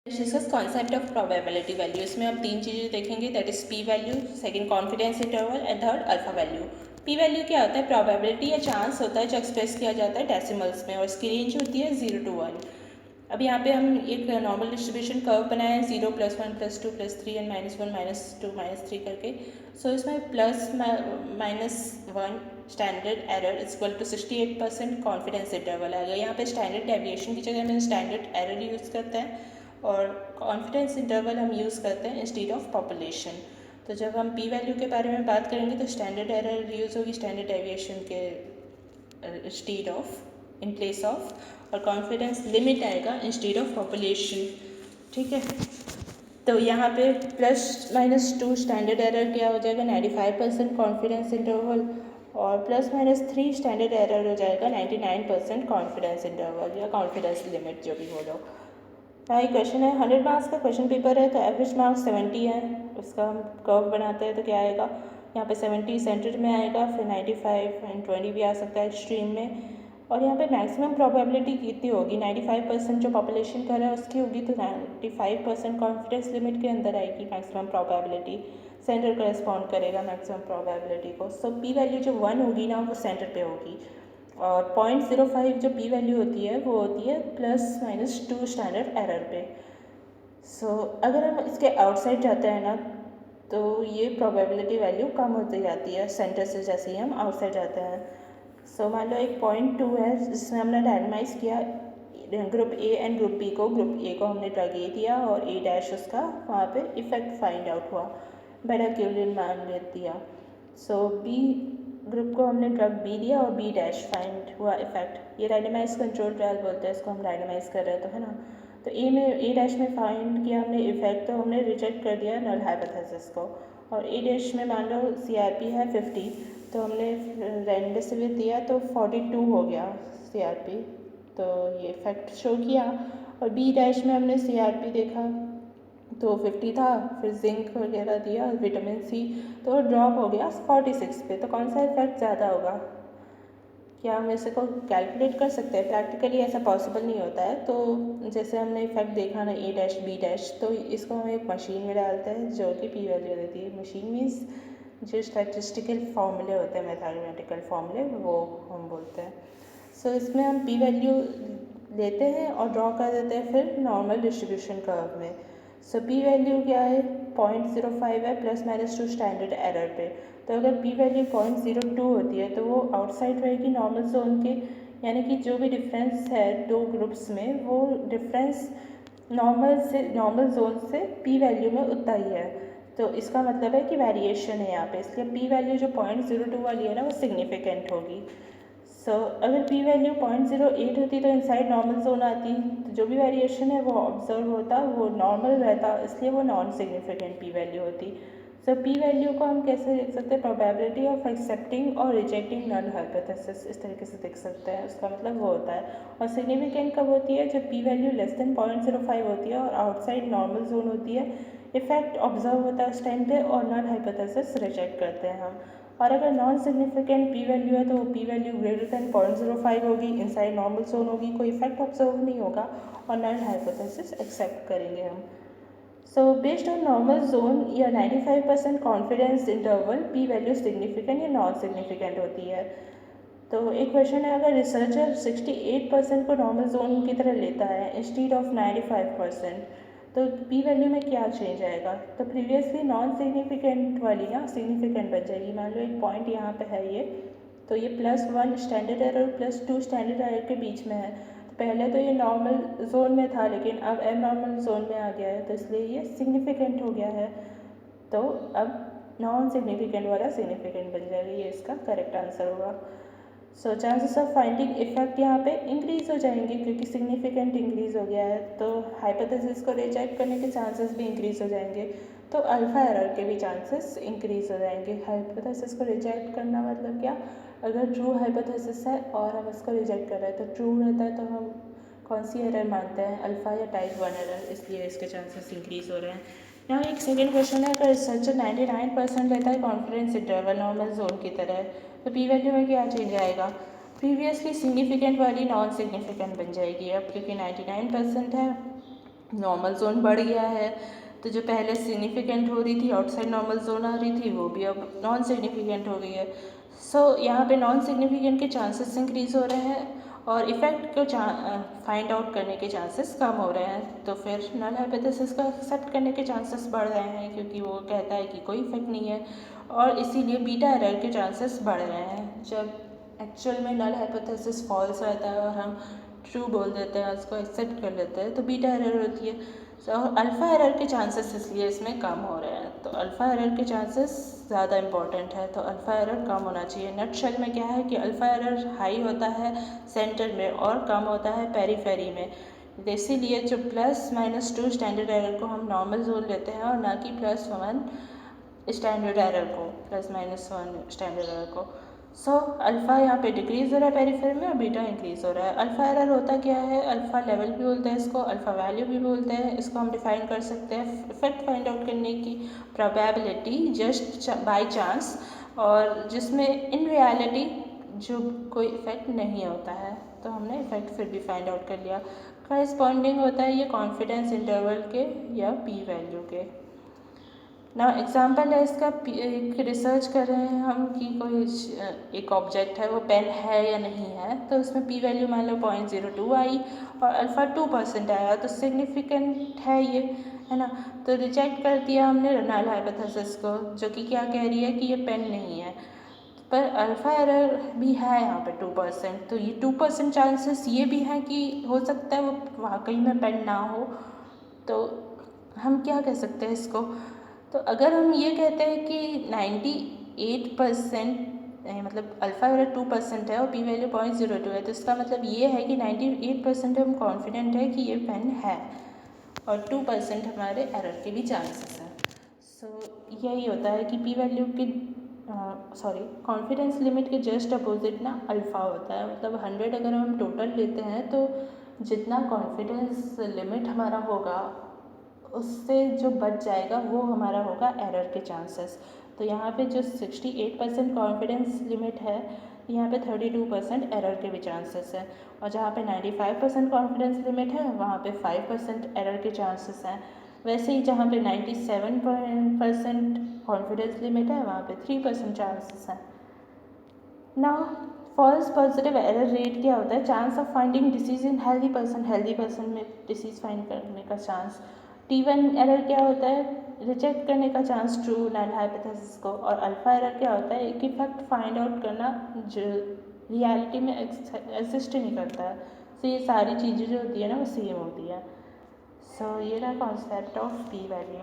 Discuss concept of probability value. इसमें हम तीन चीज़ें देखेंगे, that is P value, second confidence interval and third alpha value. P value क्या होता है? प्रोबेबिलिटी या चांस होता है जो एक्सप्रेस किया जाता है डेसिमल्स में और इसकी रेंज होती है 0 to 1। अब यहाँ पे हम एक नॉर्मल डिस्ट्रीब्यूशन कर्व बनाए हैं 0 +1 +2 +3 एंड -1 -2 -3 करके। सो इसमें plus -1 standard error equal to 68% confidence interval आएगा। यहाँ पे स्टैंडर्ड डेविएशन की जगह में स्टैंडर्ड एरर यूज़ करते हैं और कॉन्फिडेंस इंटरवल हम यूज़ करते हैं इंस्टीड ऑफ पॉपुलेशन। तो जब हम पी वैल्यू के बारे में बात करेंगे तो स्टैंडर्ड एरर यूज़ होगी स्टैंडर्ड डेविएशन के instead of, in place of, और कॉन्फिडेंस लिमिट आएगा इंस्टीड ऑफ पॉपुलेशन। ठीक है, तो यहाँ पे +-2 स्टैंडर्ड एरर क्या हो जाएगा? 95% कॉन्फिडेंस इंटरवल, और +-3 स्टैंडर्ड एरर हो जाएगा 99% कॉन्फिडेंस इंटरवल या कॉन्फिडेंस लिमिट, जो भी बोलो। हाँ, ये क्वेश्चन है 100 मार्क्स का क्वेश्चन पेपर है, तो एवरेज मार्क्स 70 है। उसका हम कर्व बनाते हैं तो क्या आएगा? यहाँ पे 70 सेंटर में आएगा, फिर 95 एंड 20 भी आ सकता है स्ट्रीम में। और यहाँ पे मैक्सिमम प्रोबेबिलिटी कितनी होगी? 95% जो पॉपुलेशन कर रहा है उसकी होगी, तो 95% कॉन्फिडेंस लिमिट के अंदर आएगी मैक्सिमम प्रोबेबिलिटी। सेंटर करेस्पॉन्ड करेगा मैक्सिमम प्रोबेबिलिटी को। सो पी वैल्यू जो 1 होगी ना, वो सेंटर पे होगी। और 0.05 जो पी वैल्यू होती है वो होती है +-2 स्टैंडर्ड एरर पे। सो अगर हम इसके आउटसाइड जाते हैं ना, तो ये प्रोबेबिलिटी वैल्यू कम होती जाती है सेंटर से जैसे ही हम आउटसाइड जाते हैं। सो मान लो एक 0.2 है जिसमें हमने रैंडमाइज किया group A and group B को। ग्रुप ए को हमने ड्रग ए दिया और ए डैश उसका वहाँ पे इफेक्ट फाइंड आउट हुआ, बेटाक्यूलिन मान ले दिया। सो बी ग्रुप को हमने ड्रग बी दिया और बी डैश फाइंड हुआ इफेक्ट। ये रैंडमाइज कंट्रोल ट्रायल बोलते हैं इसको, हम रैंडमाइज कर रहे हैं तो, है ना। तो ए डैश में फाइंड किया हमने इफेक्ट, तो हमने रिजेक्ट कर दिया नल हाइपोथेसिस को। और ए डैश में मान लो CRP है 50, तो हमने रेमडेसिविर दिया तो 42 हो गया CRP, तो ये इफेक्ट शो किया। और बी डैश में हमने CRP देखा तो 50 था, फिर जिंक वगैरह दिया, विटामिन C, तो ड्रॉप हो गया 46 पे। तो कौन सा इफेक्ट ज़्यादा होगा? क्या हम इसे को कैलकुलेट कर सकते हैं? प्रैक्टिकली ऐसा पॉसिबल नहीं होता है। तो जैसे हमने इफेक्ट देखा ना ए डैश बी डैश, तो इसको हम एक मशीन में डालते हैं जो कि पी वैल्यू देती है। मशीन मीन्स जो स्टैटिस्टिकल फॉर्मूले होते हैं, मैथमेटिकल फॉर्मूले, वो हम बोलते हैं। सो इसमें हम पी वैल्यू लेते हैं और ड्रॉ कर देते हैं फिर नॉर्मल डिस्ट्रीब्यूशन कर्व में। सो पी वैल्यू क्या है? 0.05 है +-2 स्टैंडर्ड एरर पे। तो अगर पी वैल्यू 0.02 होती है तो वो आउटसाइड रहेगी नॉर्मल जोन के, यानी कि जो भी डिफरेंस है दो ग्रुप्स में, वो डिफरेंस नॉर्मल जोन से पी वैल्यू में उतना ही है। तो इसका मतलब है कि वेरिएशन है यहाँ पे, इसलिए पी वैल्यू जो 0.02 वाली है ना, वो सिग्निफिकेंट होगी। सो अगर पी वैल्यू 0.08 होती तो इनसाइड नॉर्मल जोन आती, तो जो भी वेरिएशन है वो ऑब्जर्व होता, वो नॉर्मल रहता, इसलिए वो नॉन सिग्निफिकेंट पी वैल्यू होती। सो पी वैल्यू को हम कैसे देख सकते हैं? प्रोबेबिलिटी ऑफ एक्सेप्टिंग और रिजेक्टिंग नल हाइपोथेसिस, इस तरीके से देख सकते हैं। उसका मतलब वो होता है। और सिग्निफिकेंट कब होती है? जब पी वैल्यू <0.05 होती है और आउटसाइड नॉर्मल जोन होती है, इफेक्ट ऑब्जर्व होता है उस टाइम पे और नल हाइपोथेसिस रिजेक्ट करते हैं हम। और अगर नॉन सिग्निफिकेंट पी वैल्यू है तो वो पी वैल्यू <0.05 होगी, इनसाइड नॉर्मल जोन होगी, कोई इफेक्ट ऑब्जर्व नहीं होगा और नल हाइपोथेसिस एक्सेप्ट करेंगे हम। So based on normal zone या 95% confidence interval, P value significant या नॉन सिग्निफिकेंट होती है। तो एक क्वेश्चन है, अगर रिसर्चर 68% को नॉर्मल जोन की तरह लेता है इंस्टीड ऑफ 95%, तो पी वैल्यू में क्या चेंज आएगा? तो प्रीवियसली नॉन सिग्निफिकेंट वाली ना सिग्निफिकेंट बन जाएगी। मान लो एक पॉइंट यहाँ पे है ये, तो ये +1 स्टैंडर्ड एरर +2 स्टैंडर्ड एरर के बीच में है। तो पहले तो ये नॉर्मल जोन में था, लेकिन अब एबनॉर्मल जोन में आ गया है, तो इसलिए ये सिग्निफिकेंट हो गया है। तो अब नॉन सिग्निफिकेंट वाला सिग्निफिकेंट बन जाएगा, ये इसका करेक्ट आंसर होगा। So chances of finding effect यहाँ पे इंक्रीज हो जाएंगे क्योंकि सिग्निफिकेंट इंक्रीज हो गया है, तो हाइपोथेसिस को रिजेक्ट करने के चांसेस भी इंक्रीज हो जाएंगे, तो अल्फा एरर के भी चांसेस इंक्रीज हो जाएंगे। हाइपोथेसिस को रिजेक्ट करना मतलब क्या? अगर ट्रू हाइपोथेसिस है और हम इसको रिजेक्ट कर रहे हैं तो ट्रू रहता है, तो हम कौन सी एरर मानते हैं? अल्फा या टाइप 1 एरर, इसलिए इसके चांसेस इंक्रीज हो रहे हैं। यहाँ एक सेकेंड क्वेश्चन है, अगर रिसर्चर 99% रहता है कॉन्फिडेंस इंटरवल नॉर्मल जोन की तरह, तो पी वैल्यू में क्या चेंज आएगा? प्रीवियसली सिग्निफिकेंट वाली नॉन सिग्निफिकेंट बन जाएगी अब, क्योंकि 99% है नॉर्मल जोन बढ़ गया है, तो जो पहले सिग्निफिकेंट हो रही थी आउटसाइड नॉर्मल जोन आ रही थी वो भी अब नॉन सिग्निफिकेंट हो गई है। सो यहाँ पे नॉन सिग्निफिकेंट के चांसेस इंक्रीज हो रहे हैं और इफ़ेक्ट को फाइंड आउट करने के चांसेस कम हो रहे हैं। तो फिर नल हाइपोथेसिस का एक्सेप्ट करने के चांसेस बढ़ रहे हैं क्योंकि वो कहता है कि कोई इफेक्ट नहीं है, और इसीलिए बीटा एरर के चांसेस बढ़ रहे हैं। जब एक्चुअल में नल हाइपोथेसिस फॉल्स रहता है और हम ट्रू बोल देते हैं, उसको एक्सेप्ट कर लेते हैं, तो बीटा एरर होती है। और अल्फ़ा एरर के चांसेस इसलिए इसमें कम हो रहे हैं। तो अल्फ़ा एरर के चांसेस ज़्यादा इंपॉर्टेंट है, तो अल्फ़ा एरर कम होना चाहिए। नटशेल में क्या है कि अल्फ़ा एरर हाई होता है सेंटर में और कम होता है पेरीफेरी में। इसीलिए जो +-2 स्टैंडर्ड एरर को हम नॉर्मल जोन लेते हैं और ना कि +1 स्टैंडर्ड एरर को, +-1 स्टैंडर्ड एरर को। सो अल्फ़ा यहाँ पे डिक्रीज़ हो रहा है पेरीफेरी में और बीटा इंक्रीज़ हो रहा है। अल्फ़ा एरर होता क्या है, अल्फ़ा लेवल भी बोलते हैं इसको, अल्फ़ा वैल्यू भी बोलते हैं इसको। हम डिफाइन कर सकते हैं इफेक्ट फाइंड आउट करने की प्रोबेबिलिटी जस्ट बाय चांस, और जिसमें इन रियलिटी जो कोई इफेक्ट नहीं होता है, तो हमने इफेक्ट फिर भी फाइंड आउट कर लिया। करस्पॉन्डिंग होता है ये कॉन्फिडेंस इंटरवल के या पी वैल्यू के। ना एग्जाम्पल है इसका, एक रिसर्च कर रहे हैं हम कि कोई एक ऑब्जेक्ट है वो पेन है या नहीं है, तो उसमें पी वैल्यू मान लो 0.02 आई और अल्फ़ा 2% आया, तो सिग्निफिकेंट है ये, है ना। तो रिजेक्ट कर दिया हमने नल हाइपोथेसिस को, जो कि क्या कह रही है कि ये पेन नहीं है। पर अल्फ़ा एरर भी है यहाँ पे 2%, तो ये 2% चांसेस ये भी हैं कि हो सकता है वो वाकई में पेन ना हो। तो हम क्या कह सकते हैं इसको, तो अगर हम ये कहते हैं कि 98% मतलब अल्फ़ा एरर 2% है और पी वैल्यू 0.02 है, तो इसका मतलब ये है कि 98% हम कॉन्फिडेंट है कि ये पेन है और 2% हमारे एरर के भी चांसेस हैं। सो यही होता है कि पी वैल्यू के कॉन्फिडेंस लिमिट के जस्ट अपोजिट ना अल्फ़ा होता है। मतलब 100 अगर हम टोटल लेते हैं तो जितना कॉन्फिडेंस लिमिट हमारा होगा उससे जो बच जाएगा वो हमारा होगा एरर के चांसेस। तो यहाँ पे जो 68% कॉन्फिडेंस लिमिट है, यहाँ पे 32% एरर के भी चांसेस हैं, और जहाँ पे 95% कॉन्फिडेंस लिमिट है वहाँ पे 5% एरर के चांसेस हैं। वैसे ही जहाँ पे 97% कॉन्फिडेंस लिमिट है वहाँ पे 3% चांसेस हैं। ना फॉल्स पॉजिटिव एरर रेट क्या होता है, chance of finding disease in healthy person में डिसीज फाइंड करने का चांस। T1 एरर क्या होता है, रिजेक्ट करने का चांस ट्रू नल हाइपोथेसिस को, और अल्फा एरर क्या होता है, एक इफेक्ट फाइंड आउट करना जो रियलिटी में एग्जिस्ट ही नहीं करता है। सो ये सारी चीज़ें जो होती है ना वो सेम होती है। सो ये रहा कॉन्सेप्ट ऑफ पी वैल्यू।